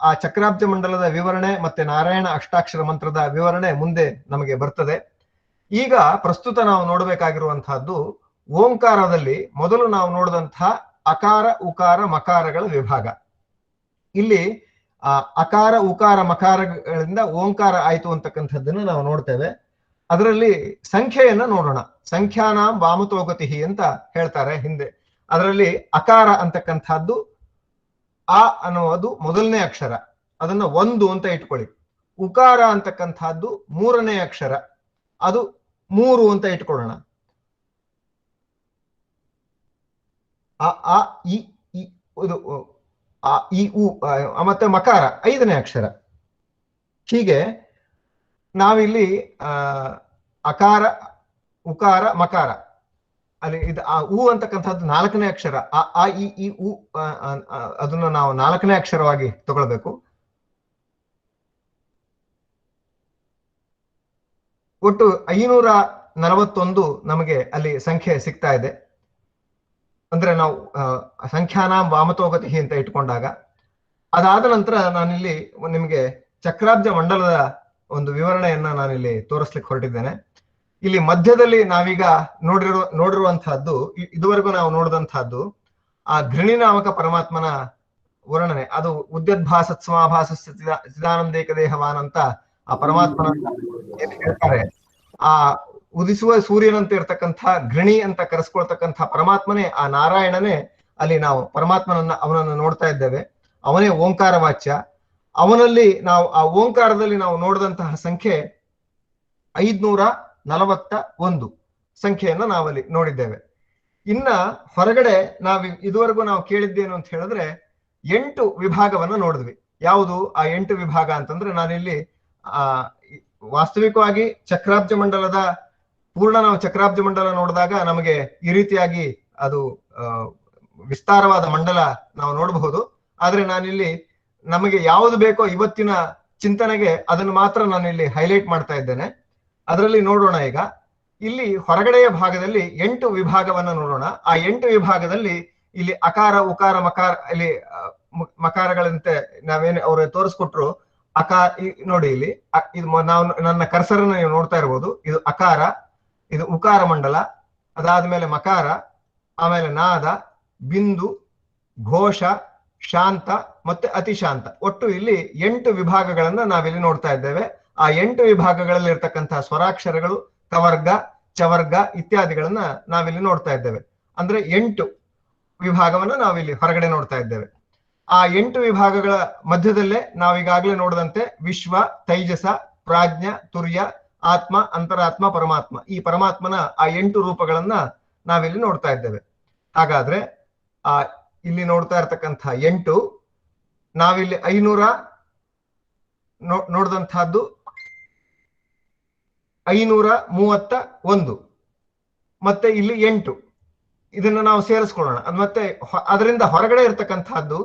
ಆ ಚಕ್ರಾಬ್ಜ ಮಂಡಲದ ವಿವರಣೆ ಮತ್ತೆ ನಾರಾಯಣ ಅಷ್ಟಾಕ್ಷರ ಮಂತ್ರದ ವಿವರಣೆ ಮುಂದೆ ನಮಗೆ ಬರ್ತದೆ. ಈಗ ಪ್ರಸ್ತುತ ನಾವು ನೋಡಬೇಕಾಗಿರುವಂತಹದ್ದು ಓಂಕಾರದಲ್ಲಿ ಮೊದಲು ನಾವು ನೋಡಿದಂತಹ ಅಕಾರ ಉಕಾರ ಮಕಾರಗಳ ವಿಭಾಗ. ಇಲ್ಲಿ ಅಕಾರ ಉಕಾರ ಮಕಾರಗಳಿಂದ ಓಂಕಾರ ಆಯ್ತು ಅಂತಕ್ಕಂಥದ್ದನ್ನು ನಾವು ನೋಡ್ತೇವೆ. ಅದರಲ್ಲಿ ಸಂಖ್ಯೆಯನ್ನ ನೋಡೋಣ. ಸಂಖ್ಯಾನಾಂ ವಾಮತೋಗತಿ ಅಂತ ಹೇಳ್ತಾರೆ ಹಿಂದೆ. ಅದರಲ್ಲಿ ಅಕಾರ ಅಂತಕ್ಕಂಥದ್ದು ಆ ಅನ್ನುವುದು ಮೊದಲನೇ ಅಕ್ಷರ, ಅದನ್ನ 1 ಅಂತ ಇಟ್ಕೊಳ್ಳಿ. ಉಕಾರ ಅಂತಕ್ಕಂಥದ್ದು 3ನೇ ಅಕ್ಷರ, ಅದು 3 ಅಂತ ಇಟ್ಕೊಳ್ಳೋಣ. ಮತ್ತೆ ಮಕಾರ 5ನೇ ಅಕ್ಷರ. ಹೀಗೆ ನಾವಿಲ್ಲಿ ಅಕಾರ ಉಕಾರ ಮಕಾರ ಅಲ್ಲಿ ಇದು ಅಂತಕ್ಕಂಥದ್ದು 4ನೇ ಅಕ್ಷರ. ಈ ಅದನ್ನ ನಾವು 4ನೇ ಅಕ್ಷರವಾಗಿ ತಗೊಳ್ಬೇಕು. ಒಟ್ಟು 541 ನಮಗೆ ಅಲ್ಲಿ ಸಂಖ್ಯೆ ಸಿಗ್ತಾ ಇದೆ. ಅಂದ್ರೆ ನಾವು ಸಂಖ್ಯಾನಾಂ ವಾಮತೋಗತಿ ಅಂತ ಇಟ್ಕೊಂಡಾಗ. ಅದಾದ ನಂತರ ನಾನಿಲ್ಲಿ ನಿಮಗೆ ಚಕ್ರಾಬ್ಜ ಮಂಡಲದ ಒಂದು ವಿವರಣೆಯನ್ನ ನಾನಿಲ್ಲಿ ತೋರಿಸ್ಲಿಕ್ಕೆ ಹೊರಟಿದ್ದೇನೆ. ಇಲ್ಲಿ ಮಧ್ಯದಲ್ಲಿ ನಾವೀಗ ನೋಡಿರುವಂತಹದ್ದು, ಇದುವರೆಗೂ ನಾವು ನೋಡಿದಂತಹದ್ದು ಆ ಘೃಣಿನಾಮಕ ಪರಮಾತ್ಮನ ವರ್ಣನೆ. ಅದು ಉದ್ಯದ್ಭಾಸ ಸಮಾಭಾಸ ಚಿದಾನಂದೇಕ ದೇಹವಾನ್ ಅಂತ ಆ ಪರಮಾತ್ಮನ ಏನ್ ಹೇಳ್ತಾರೆ, ಆ ಉದಿಸುವ ಸೂರ್ಯನಂತೆ ಇರ್ತಕ್ಕಂಥ ಘೃಣಿ ಅಂತ ಕರೆಸ್ಕೊಳ್ತಕ್ಕಂಥ ಪರಮಾತ್ಮನೇ, ಆ ನಾರಾಯಣನೇ ಅಲ್ಲಿ ನಾವು ಅವನನ್ನು ನೋಡ್ತಾ ಇದ್ದೇವೆ. ಅವನೇ ಓಂಕಾರ ವಾಚ್ಯ. ಅವನಲ್ಲಿ ನಾವು ಆ ಓಂಕಾರದಲ್ಲಿ ನಾವು ನೋಡಿದಂತಹ ಸಂಖ್ಯೆ 541 ಸಂಖ್ಯೆಯನ್ನ ನಾವಲ್ಲಿ ನೋಡಿದ್ದೇವೆ. ಇನ್ನ ಹೊರಗಡೆ ಇದುವರೆಗೂ ನಾವು ಕೇಳಿದ್ದೇನು ಅಂತ ಹೇಳಿದ್ರೆ 8 ವಿಭಾಗವನ್ನ ನೋಡಿದ್ವಿ. ಯಾವುದು ಆ 8 ವಿಭಾಗ ಅಂತಂದ್ರೆ, ನಾನಿಲ್ಲಿ ವಾಸ್ತವಿಕವಾಗಿ ಚಕ್ರಾಬ್ಜ ಮಂಡಲದ ನಾವು ಚಕ್ರಾಬ್ಜ ಮಂಡಲ ನೋಡಿದಾಗ ನಮಗೆ ಈ ರೀತಿಯಾಗಿ ಅದು ವಿಸ್ತಾರವಾದ ಮಂಡಲ ನಾವು ನೋಡಬಹುದು. ಆದ್ರೆ ನಾನಿಲ್ಲಿ ನಮಗೆ ಯಾವುದು ಬೇಕೋ ಇವತ್ತಿನ ಚಿಂತನೆಗೆ ಅದನ್ನು ಮಾತ್ರ ನಾನಿಲ್ಲಿ ಹೈಲೈಟ್ ಮಾಡ್ತಾ ಇದ್ದೇನೆ. ಅದರಲ್ಲಿ ನೋಡೋಣ. ಈಗ ಇಲ್ಲಿ ಹೊರಗಡೆಯ ಭಾಗದಲ್ಲಿ 8 ವಿಭಾಗವನ್ನ ನೋಡೋಣ. ಆ 8 ವಿಭಾಗದಲ್ಲಿ ಇಲ್ಲಿ ಅಕಾರ ಉಕಾರ ಮಕಾರ, ಇಲ್ಲಿ ಮಕಾರಗಳಂತೆ ನಾವೇನು ಅವರು ತೋರಿಸ್ಕೊಟ್ರು. ನೋಡಿ ಇಲ್ಲಿ ಇದು ನಾವು ನನ್ನ ಕರ್ಸರನ್ನ ನೀವು ನೋಡ್ತಾ ಇರ್ಬೋದು. ಇದು ಅಕಾರ, ಇದು ಉಕಾರ ಮಂಡಲ, ಅದಾದ್ಮೇಲೆ ಮಕಾರ, ಆಮೇಲೆ ನಾದ, ಬಿಂದು, ಘೋಷ, ಶಾಂತ ಮತ್ತೆ ಅತಿಶಾಂತ. ಒಟ್ಟು ಇಲ್ಲಿ 8 ವಿಭಾಗಗಳನ್ನ ನಾವಿಲ್ಲಿ ನೋಡ್ತಾ ಇದ್ದೇವೆ. ಆ 8 ವಿಭಾಗಗಳಲ್ಲಿ ಇರ್ತಕ್ಕಂತಹ ಸ್ವರಾಕ್ಷರಗಳು, ಕವರ್ಗ, ಚವರ್ಗ ಇತ್ಯಾದಿಗಳನ್ನ ನಾವಿಲ್ಲಿ ನೋಡ್ತಾ ಇದ್ದೇವೆ. ಅಂದ್ರೆ 8 ವಿಭಾಗವನ್ನ ನಾವಿಲ್ಲಿ ಹೊರಗಡೆ ನೋಡ್ತಾ ಇದ್ದೇವೆ. ಆ 8 ವಿಭಾಗಗಳ ಮಧ್ಯದಲ್ಲೇ ನಾವೀಗಾಗಲೇ ನೋಡಿದಂತೆ ವಿಶ್ವ, ತೈಜಸ, ಪ್ರಾಜ್ಞ, ತುರ್ಯ, ಆತ್ಮ, ಅಂತರಾತ್ಮ, ಪರಮಾತ್ಮ, ಈ ಪರಮಾತ್ಮನ ಆ 8 ರೂಪಗಳನ್ನ ನಾವಿಲ್ಲಿ ನೋಡ್ತಾ ಇದ್ದೇವೆ. ಹಾಗಾದ್ರೆ ಇಲ್ಲಿ ನೋಡ್ತಾ ಇರ್ತಕ್ಕಂಥ 8, ನಾವಿಲ್ಲಿ 500 ನೋಡಿದಂತಹದ್ದು 531, ಮತ್ತೆ ಇಲ್ಲಿ 8. ಇದನ್ನ ನಾವು ಸೇರಿಸ್ಕೊಳ್ಳೋಣ. ಮತ್ತೆ ಅದರಿಂದ ಹೊರಗಡೆ ಇರ್ತಕ್ಕಂಥದ್ದು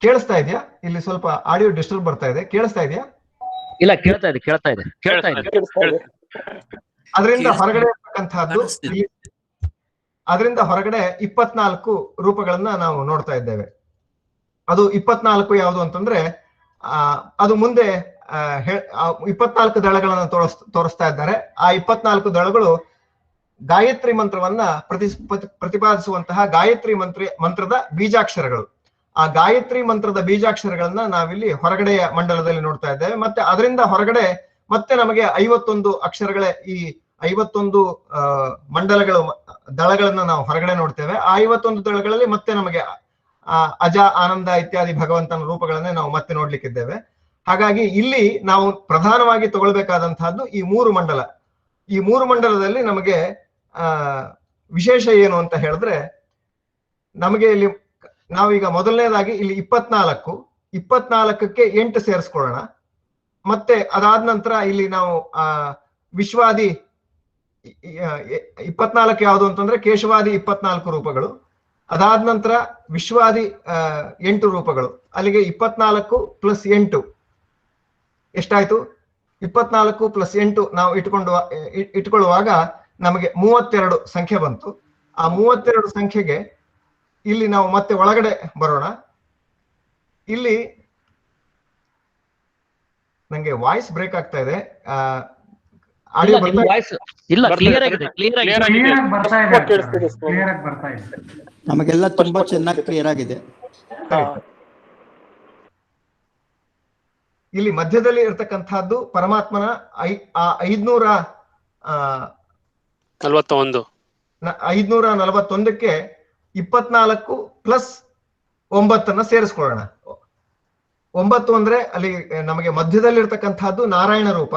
ಕೇಳಿಸ್ತಾ ಇದೆಯಾ? ಇಲ್ಲಿ ಸ್ವಲ್ಪ ಆಡಿಯೋ ಡಿಸ್ಟರ್ಬ್ ಬರ್ತಾ ಇದೆ. ಕೇಳಿಸ್ತಾ ಇದೆಯಾ? ಇಲ್ಲ, ಕೇಳ್ತಾ ಇದೆ. ಅದರಿಂದ ಹೊರಗಡೆ ಇರ್ತಕ್ಕಂತಹದ್ದು ಅದರಿಂದ ಹೊರಗಡೆ 24 ರೂಪಗಳನ್ನ ನಾವು ನೋಡ್ತಾ ಇದ್ದೇವೆ. ಅದು 24 ಯಾವುದು ಅಂತಂದ್ರೆ ಅದು ಮುಂದೆ 24 ದಳಗಳನ್ನ ತೋರಿಸ್ತಾ ಇದ್ದಾರೆ. ಆ 24 ದಳಗಳು ಗಾಯತ್ರಿ ಮಂತ್ರವನ್ನ ಪ್ರತಿಪಾದಿಸುವಂತಹ ಗಾಯತ್ರಿ ಮಂತ್ರದ ಬೀಜಾಕ್ಷರಗಳು. ಆ ಗಾಯತ್ರಿ ಮಂತ್ರದ ಬೀಜಾಕ್ಷರಗಳನ್ನ ನಾವಿಲ್ಲಿ ಹೊರಗಡೆಯ ಮಂಡಲದಲ್ಲಿ ನೋಡ್ತಾ ಇದ್ದೇವೆ. ಮತ್ತೆ ಅದರಿಂದ ಹೊರಗಡೆ ಮತ್ತೆ ನಮಗೆ 51 ಅಕ್ಷರಗಳೇ, ಈ 51 ಮಂಡಲಗಳು, ದಳಗಳನ್ನ ನಾವು ಹೊರಗಡೆ ನೋಡ್ತೇವೆ. ಆ 51 ದಳಗಳಲ್ಲಿ ಮತ್ತೆ ನಮಗೆ ಅಜ, ಆನಂದ ಇತ್ಯಾದಿ ಭಗವಂತನ ರೂಪಗಳನ್ನೇ ನಾವು ಮತ್ತೆ ನೋಡ್ಲಿಕ್ಕಿದ್ದೇವೆ. ಹಾಗಾಗಿ ಇಲ್ಲಿ ನಾವು ಪ್ರಧಾನವಾಗಿ ತಗೊಳ್ಬೇಕಾದಂತಹದ್ದು ಈ 3 ಮಂಡಲ. ಈ 3 ಮಂಡಲದಲ್ಲಿ ನಮಗೆ ವಿಶೇಷ ಏನು ಅಂತ ಹೇಳಿದ್ರೆ, ನಮಗೆ ಇಲ್ಲಿ ನಾವೀಗ ಮೊದಲನೇದಾಗಿ ಇಲ್ಲಿ 24ಕ್ಕೆ 8 ಸೇರಿಸ್ಕೊಳ್ಳೋಣ. ಮತ್ತೆ ಅದಾದ ನಂತರ ಇಲ್ಲಿ ನಾವು ವಿಶ್ವಾದಿ 24 ಯಾವುದು ಅಂತಂದ್ರೆ ಕೇಶವಾದಿ 24 ರೂಪಗಳು. ಅದಾದ ನಂತರ ವಿಶ್ವಾದಿ 8 ರೂಪಗಳು. ಅಲ್ಲಿಗೆ 24 + 8 ಎಷ್ಟಾಯ್ತು? 24 + 8 ನಾವು ಇಟ್ಕೊಳ್ಳುವಾಗ ನಮಗೆ 32 ಸಂಖ್ಯೆ ಬಂತು. ಆ 32 ಸಂಖ್ಯೆಗೆ ಇಲ್ಲಿ ನಾವು ಮತ್ತೆ ಒಳಗಡೆ ಬರೋಣ. ಇಲ್ಲಿ ನಂಗೆ ವಾಯ್ಸ್ ಬ್ರೇಕ್ ಆಗ್ತಾ ಇದೆ. ಆಡಿಯೋ ಕ್ಲಿಯರ್ ಆಗಿದೆ. ನಮಗೆಲ್ಲ ತುಂಬಾ ಚೆನ್ನಾಗಿ ಕ್ಲಿಯರ್ ಆಗಿದೆ. ಇಲ್ಲಿ ಮಧ್ಯದಲ್ಲಿ ಇರ್ತಕ್ಕಂಥದ್ದು ಪರಮಾತ್ಮನ 541ಕ್ಕೆ 24 + 9 ಸೇರಿಸ್ಕೊಳ್ಳೋಣ. 9 ಅಂದ್ರೆ ಅಲ್ಲಿ ನಮಗೆ ಮಧ್ಯದಲ್ಲಿ ಇರ್ತಕ್ಕಂಥದ್ದು ನಾರಾಯಣ ರೂಪ.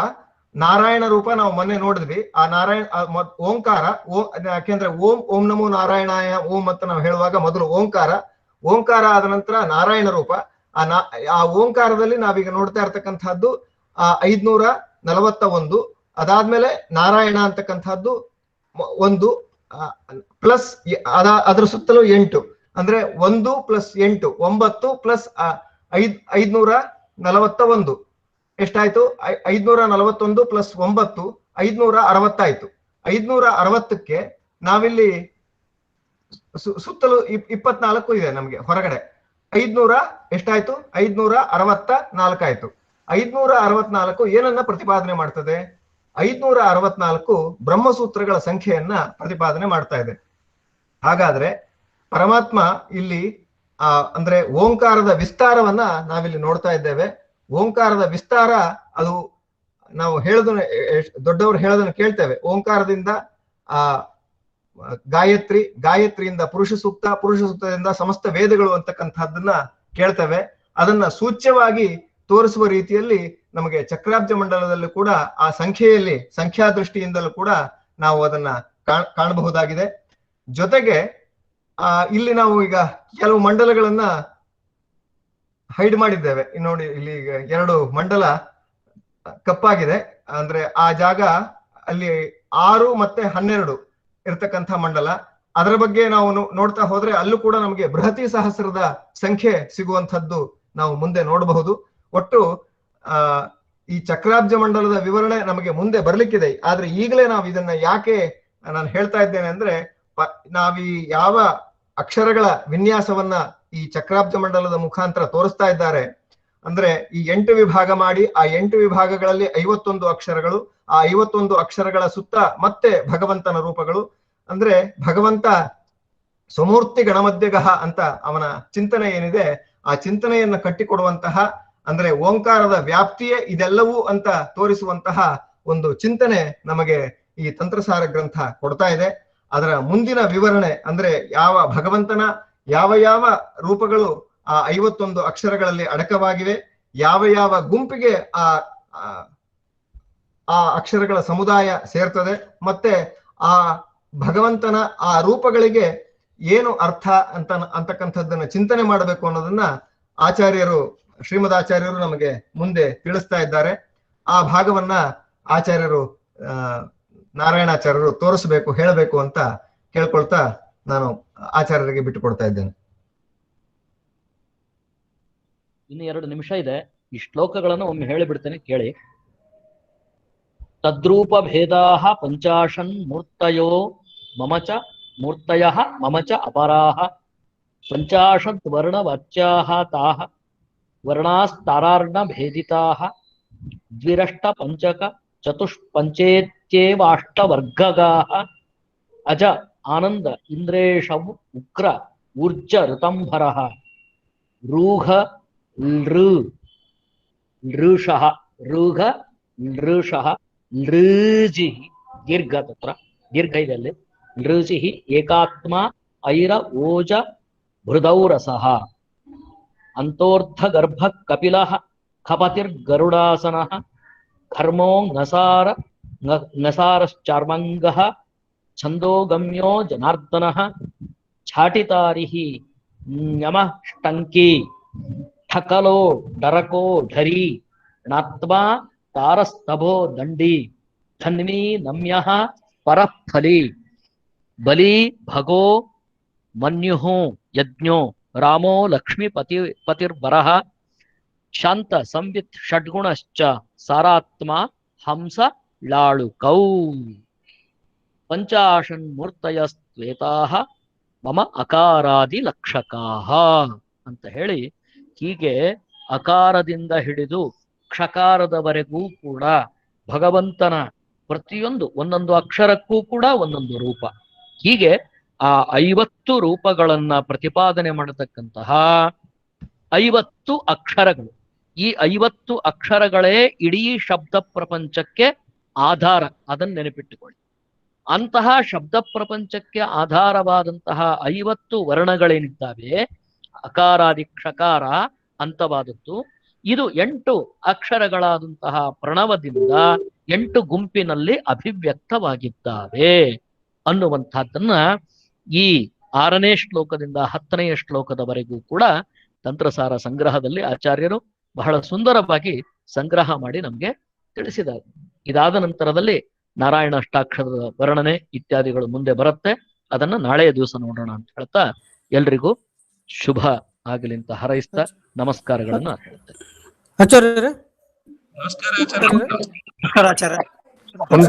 ನಾರಾಯಣ ರೂಪ ನಾವು ಮೊನ್ನೆ ನೋಡಿದ್ವಿ. ಆ ನಾರಾಯಣ ಓಂಕಾರ, ಯಾಕೆಂದ್ರೆ ಓಂ ನಮೋ ನಾರಾಯಣಾಯ ಓಂ ಅಂತ ನಾವು ಹೇಳುವಾಗ ಮೊದಲು ಓಂಕಾರ ಆದ ನಂತರ ನಾರಾಯಣ ರೂಪ. ಆ ಓಂಕಾರದಲ್ಲಿ ನಾವೀಗ ನೋಡ್ತಾ ಇರ್ತಕ್ಕಂಥದ್ದು 541. ಅದಾದ್ಮೇಲೆ ನಾರಾಯಣ ಅಂತಕ್ಕಂಥದ್ದು 1 ಪ್ಲಸ್ ಅದರ ಸುತ್ತಲೂ 8 ಅಂದ್ರೆ 1 + 8 9 + 541 ಎಷ್ಟಾಯ್ತು? 541 + 9 560 ಆಯ್ತು. 560ಕ್ಕೆ ನಾವಿಲ್ಲಿ ಸುತ್ತಲೂ 24 ಇದೆ ನಮ್ಗೆ ಹೊರಗಡೆ. 500 ಎಷ್ಟಾಯ್ತು? 564 ಆಯ್ತು. 564 ಏನನ್ನ ಪ್ರತಿಪಾದನೆ ಮಾಡ್ತದೆ? 564 ಬ್ರಹ್ಮಸೂತ್ರಗಳ ಸಂಖ್ಯೆಯನ್ನ ಪ್ರತಿಪಾದನೆ ಮಾಡ್ತಾ ಇದೆ. ಹಾಗಾದ್ರೆ ಪರಮಾತ್ಮ ಇಲ್ಲಿ ಅಂದ್ರೆ ಓಂಕಾರದ ವಿಸ್ತಾರವನ್ನ ನಾವಿಲ್ಲಿ ನೋಡ್ತಾ ಇದ್ದೇವೆ. ಓಂಕಾರದ ವಿಸ್ತಾರ ಅದು ನಾವು ಹೇಳೋದನ್ನ, ದೊಡ್ಡವರು ಹೇಳೋದನ್ನ ಕೇಳ್ತೇವೆ. ಓಂಕಾರದಿಂದ ಗಾಯತ್ರಿಯಿಂದ ಪುರುಷ ಸೂಕ್ತದಿಂದ ಸಮಸ್ತ ವೇದಗಳು ಅಂತಕ್ಕಂಥದ್ದನ್ನ ಕೇಳ್ತೇವೆ. ಅದನ್ನ ಸೂಚ್ಯವಾಗಿ ತೋರಿಸುವ ರೀತಿಯಲ್ಲಿ ನಮಗೆ ಚಕ್ರಾಬ್ಜ ಮಂಡಲದಲ್ಲೂ ಕೂಡ ಆ ಸಂಖ್ಯಾ ದೃಷ್ಟಿಯಿಂದಲೂ ಕೂಡ ನಾವು ಅದನ್ನ ಕಾಣಬಹುದಾಗಿದೆ. ಜೊತೆಗೆ ಇಲ್ಲಿ ನಾವು ಈಗ ಕೆಲವು ಮಂಡಲಗಳನ್ನ ಹೈಡ್ ಮಾಡಿದ್ದೇವೆ. ನೋಡಿ, ಇಲ್ಲಿ 2 ಮಂಡಲ ಕಪ್ಪಾಗಿದೆ. ಅಂದ್ರೆ ಆ ಜಾಗ ಅಲ್ಲಿ 6 ಮತ್ತೆ 12 ಇರ್ತಕ್ಕಂಥ ಮಂಡಲ. ಅದರ ಬಗ್ಗೆ ನಾವು ನೋಡ್ತಾ ಹೋದ್ರೆ ಅಲ್ಲೂ ಕೂಡ ನಮಗೆ ಬೃಹತಿ ಸಹಸ್ರದ ಸಂಖ್ಯೆ ಸಿಗುವಂತಹದ್ದು ನಾವು ಮುಂದೆ ನೋಡಬಹುದು. ಒಟ್ಟು ಈ ಚಕ್ರಾಬ್ಜ ಮಂಡಲದ ವಿವರಣೆ ನಮಗೆ ಮುಂದೆ ಬರ್ಲಿಕ್ಕಿದೆ. ಆದ್ರೆ ಈಗಲೇ ನಾವು ಇದನ್ನ ಯಾಕೆ ನಾನು ಹೇಳ್ತಾ ಇದ್ದೇನೆ ಅಂದ್ರೆ, ನಾವೀ ಯಾವ ಅಕ್ಷರಗಳ ವಿನ್ಯಾಸವನ್ನ ಈ ಚಕ್ರಾಬ್ಜ ಮಂಡಲದ ಮುಖಾಂತರ ತೋರಿಸ್ತಾ ಇದ್ದಾರೆ ಅಂದ್ರೆ, ಈ 8 ವಿಭಾಗ ಮಾಡಿ ಆ 8 ವಿಭಾಗಗಳಲ್ಲಿ 51 ಅಕ್ಷರಗಳು, ಆ 51 ಅಕ್ಷರಗಳ ಸುತ್ತ ಮತ್ತೆ ಭಗವಂತನ ರೂಪಗಳು. ಅಂದ್ರೆ ಭಗವಂತ ಸ್ವಮೂರ್ತಿ ಗಣಮಧ್ಯಗಃ ಅಂತ ಅವನ ಚಿಂತನೆ ಏನಿದೆ, ಆ ಚಿಂತನೆಯನ್ನ ಕಟ್ಟಿಕೊಡುವಂತಹ, ಅಂದ್ರೆ ಓಂಕಾರದ ವ್ಯಾಪ್ತಿಯೇ ಇದೆಲ್ಲವೂ ಅಂತ ತೋರಿಸುವಂತಹ ಒಂದು ಚಿಂತನೆ ನಮಗೆ ಈ ತಂತ್ರಸಾರ ಗ್ರಂಥ ಕೊಡ್ತಾ ಇದೆ. ಅದರ ಮುಂದಿನ ವಿವರಣೆ ಅಂದ್ರೆ ಭಗವಂತನ ಯಾವ ರೂಪಗಳು ಆ 51 ಅಕ್ಷರಗಳಲ್ಲಿ ಅಡಕವಾಗಿವೆ, ಯಾವ ಗುಂಪಿಗೆ ಆ ಅಕ್ಷರಗಳ ಸಮುದಾಯ ಸೇರ್ತದೆ, ಮತ್ತೆ ಆ ಭಗವಂತನ ಆ ರೂಪಗಳಿಗೆ ಏನು ಅರ್ಥ ಅಂತಕ್ಕಂಥದ್ದನ್ನ ಚಿಂತನೆ ಮಾಡಬೇಕು ಅನ್ನೋದನ್ನ ಶ್ರೀಮದಾಚಾರ್ಯರು ನಮಗೆ ಮುಂದೆ ತಿಳಿಸ್ತಾ ಇದ್ದಾರೆ. ಆ ಭಾಗವನ್ನ ಆಚಾರ್ಯರು ನಾರಾಯಣಾಚಾರ್ಯರು ತೋರಿಸ್ಬೇಕು, ಹೇಳಬೇಕು ಅಂತ ಕೇಳ್ಕೊಳ್ತಾ ನಾನು ಆಚಾರ್ಯರಿಗೆ ಬಿಟ್ಟು ಕೊಡ್ತಾ ಇದ್ದೇನೆ. ಇನ್ನು 2 ನಿಮಿಷ ಇದೆ. ಈ ಶ್ಲೋಕಗಳನ್ನು ಒಮ್ಮೆ ಹೇಳಿಬಿಡ್ತೇನೆ, ಕೇಳಿ. ತದ್ರೂಪ ಭೇದಾಃ ಪಂಚಾಶನ್ ಮೂರ್ತಯೋ ಮೂರ್ತಯಃ ಮಮ ಚ ಅಪರಾಃ ಪಂಚಾಶತ್ ವರ್ಣವಾಚ್ಯಾಃ ತಾಃ ವರ್ಣಾಸ್ತಾರಾರ್ಣ ಭೇದಿತಾಃ ದ್ವಿರಷ್ಟ ಪಂಚಕ ಚತುಷ್ಪಂಚೇತ್ಯೇವಾಷ್ಟವರ್ಗಗಾಃ ಅಜ ಆನಂದ ಇಂದ್ರೇಶಂ ಉಗ್ರ ಊರ್ಜ ಋತಂಭರಃ ರೂಘ ಲೃಷಃ ರೂಘ ಲೃಷಃ ಲೃಜಿಃ ದೀರ್ಘ ತತ್ರ ದೀರ್ಘ ಇದೆ ಅಲ್ಲಿ ಲೃಜಿಃ ಏಕಾತ್ಮ ಐರ ಓಜ ಭೃದೌರಸಃ ಅಂತೋರ್ಧ ಗರ್ಭ ಕಪಿಲಃ ಖಪತಿರ್ಗರುಡಾಸನಃ ಕರ್ಮೋ ನಸಾರಶ್ಚಾರ್ಮಂಗಃ ಛಂದೋಗಮ್ಯೋ ಜನಾರ್ದನಃ ಛಾಟಿತಾರಿಃ ನ್ಯಮಃ ಷ್ಟಂಕಿ ಠಕಲೋ ಡರಕೋ ಢರಿ ಣಾತ್ಮಾ ತಾರಸ್ತಭೋ ದಂಡಿ ಧನ್ವಿ ನಮ್ಯಃ ಪರಫಲಿ ಬಲಿ ಭಗೋ ಮನ್ಯುಃ ಯಜ್ಞೋ ರಾಮೋ ಲಕ್ಷ್ಮೀಪತಿರ್ವರಃ ಶಾಂತ ಸಂವಿತ್ ಷಡ್ಗುಣಶ್ಚ ಸಾರಾತ್ಮ ಹಂಸ ಲಾಳುಕೌ ಪಂಚಾಶನ್ ಮೂರ್ತಯಸ್ತ್ವೇತಾಃ ಮಮ ಅಕಾರಾದಿ ಲಕ್ಷಕಾಃ ಅಂತ ಹೇಳಿ ಹೀಗೆ ಅಕಾರದಿಂದ ಹಿಡಿದು ಕ್ಷಕಾರದವರೆಗೂ ಕೂಡ ಭಗವಂತನ ಪ್ರತಿಯೊಂದು ಒಂದೊಂದು ಅಕ್ಷರಕ್ಕೂ ಕೂಡ ಒಂದೊಂದು ರೂಪ, ಹೀಗೆ ಆ 50 ರೂಪಗಳನ್ನ ಪ್ರತಿಪಾದನೆ ಮಾಡತಕ್ಕಂತಹ 50 ಅಕ್ಷರಗಳು. ಈ 50 ಅಕ್ಷರಗಳೇ ಇಡೀ ಶಬ್ದ ಪ್ರಪಂಚಕ್ಕೆ ಆಧಾರ, ಅದನ್ನು ನೆನಪಿಟ್ಟುಕೊಳ್ಳಿ. ಅಂತಹ ಶಬ್ದ ಪ್ರಪಂಚಕ್ಕೆ ಆಧಾರವಾದಂತಹ 50 ವರ್ಣಗಳೇನಿದ್ದಾವೆ, ಅಕಾರಾದಿ ಕ್ಷಕಾರ ಅಂತವಾದದ್ದು, ಇದು 8 ಅಕ್ಷರಗಳಾದಂತಹ ಪ್ರಣವದಿಂದ 8 ಗುಂಪಿನಲ್ಲಿ ಅಭಿವ್ಯಕ್ತವಾಗಿದ್ದಾವೆ ಅನ್ನುವಂಥದ್ದನ್ನ ಈ 6ನೇ ಶ್ಲೋಕದಿಂದ 10ನೇ ಶ್ಲೋಕದವರೆಗೂ ಕೂಡ ತಂತ್ರಸಾರ ಸಂಗ್ರಹದಲ್ಲಿ ಆಚಾರ್ಯರು ಬಹಳ ಸುಂದರವಾಗಿ ಸಂಗ್ರಹ ಮಾಡಿ ನಮ್ಗೆ ತಿಳಿಸಿದ್ದಾರೆ. ಇದಾದ ನಂತರದಲ್ಲಿ ನಾರಾಯಣ ಅಷ್ಟಾಕ್ಷರದ ವರ್ಣನೆ ಇತ್ಯಾದಿಗಳು ಮುಂದೆ ಬರುತ್ತೆ, ಅದನ್ನ ನಾಳೆಯ ದಿವಸ ನೋಡೋಣ ಅಂತ ಹೇಳ್ತಾ ಎಲ್ರಿಗೂ ಶುಭ ಆಗಲಿ ಅಂತ ಹಾರೈಸ್ತಾ ನಮಸ್ಕಾರಗಳನ್ನ ಹೇಳ್ತೇನೆ. ಆಚಾರ್ಯರೇ ನಮಸ್ಕಾರ ಆಚಾರ್ಯ.